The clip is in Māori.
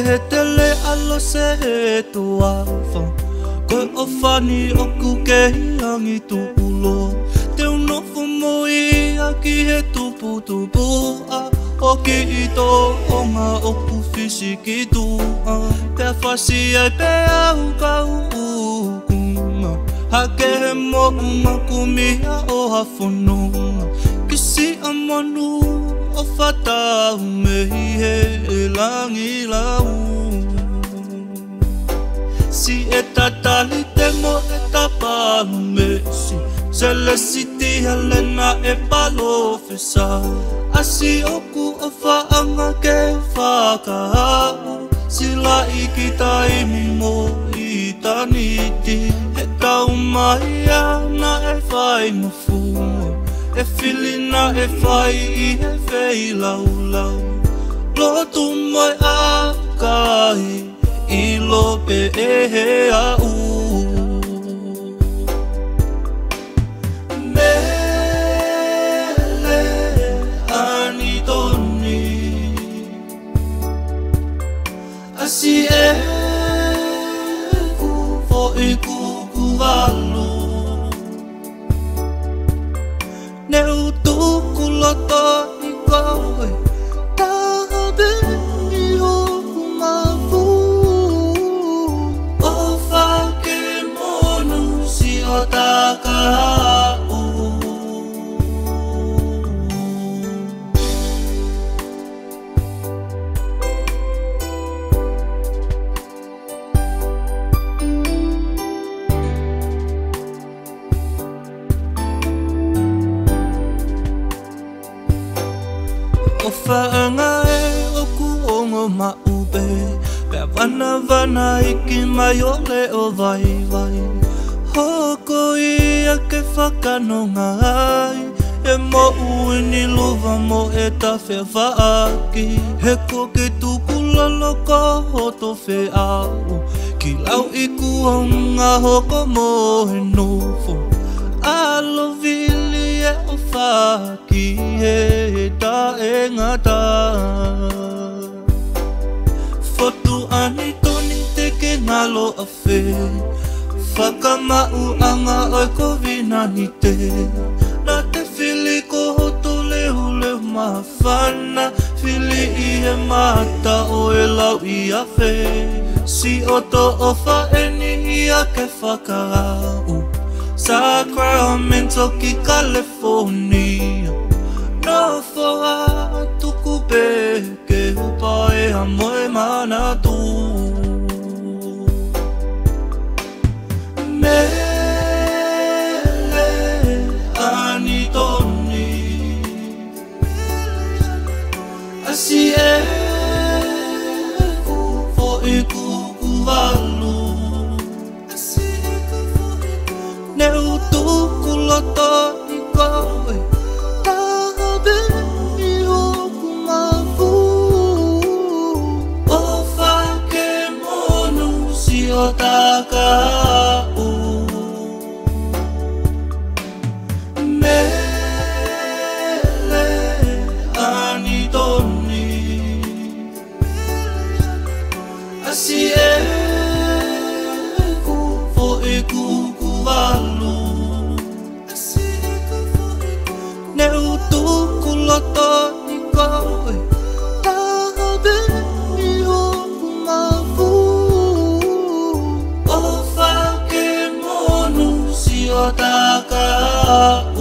he tele alo se he tuafa Koe o whani o kukei angi tupulo Te unofo moi a ki he tupu tupu a O ki i tō o ngā opu whisi ki tua Pea whasi ai pea ukau ukunga Hake he mo unga kumia o hawhanunga Kisi a manu o whatau mehi he langi lau Si e tatali te mo e tapalu mesi Sele siti helena e palo whesa Asi oku o whaanga ke whakahau Sila i ki taimi mo i taniti He tau mai ana e whai mawhunga E whilina e whai i he whei lau lau Lotu mai a kai I lope e he au Mele ani toni Asi e ku fo i ku walu Ne utuku loto i koe Tabe i hoku mafu O whake monu si o takau O whaanga e oku ongo maube Pea wana iki mai ole o vai vai Hoko ia ke whakanonga ai E mo ui ni luva mo e ta whea whaaki He koke tuku loloko hoto whe au Ki lau i kuonga hoko mo he nofo Alo vili e o whaaki he ta e ngata Fotu ani toni te ke ngalo a whe Whakamau anga oi ko vinani te Na te whili ko hoto lehu lehu mawhana Whili i he mata o e lau i a whe Si oto o whaeni i a ke whakau Sacramento ki California No foa tuku peke upa e a moe mana tu Mele ani toni Asi e ku fo i ku walu Ne utuku loto i koe Tabe i hoku mafu O whake monu si o takau Mele ani toni Asi e ku fo i ku walu Ne utuku loto i koe Tabe i hoku mafu O whake monu si o takau